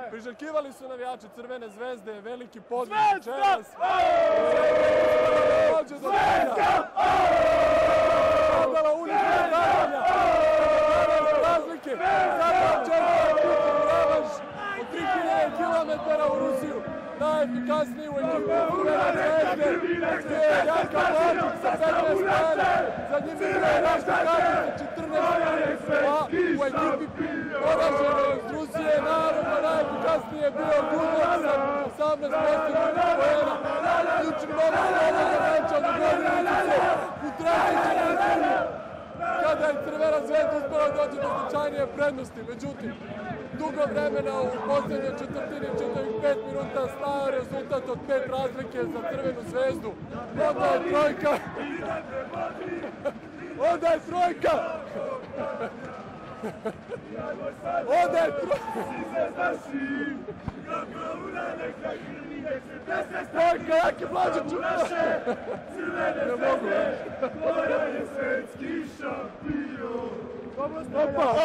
Priželjkivali su navijači Crvene zvezde, veliki podvig večeras. Zvezda! Odala uništa davanja. Razlike. Sada čeka biti revanš od 3000 km u Rusiju. Najefikasniji u ekipu Crvene zvezde. Gdje je Janka Blažić sa 15 strana. Za njim je Raško Kačić sa 14 strana. A u ekipi poražene iz Rusije naravno najefikasniji je bio Gudler sa 18 postignućih poena. Ključni moment ovoga meča dogodili su se u trećoj četvrtini kada je Crvena zvezda uspela doći do značajnije prednosti. Međutim, dugo vremena u posljednjoj četvrtini, čitavih 5 minuta, stao rezultat od 5 razlike za Crvenu zvezdu. Onda je trojka. Onda je trojka. Onda je trojka, Jaki Blažiću! Ne mogu, Moja je svetski šampion! Opa!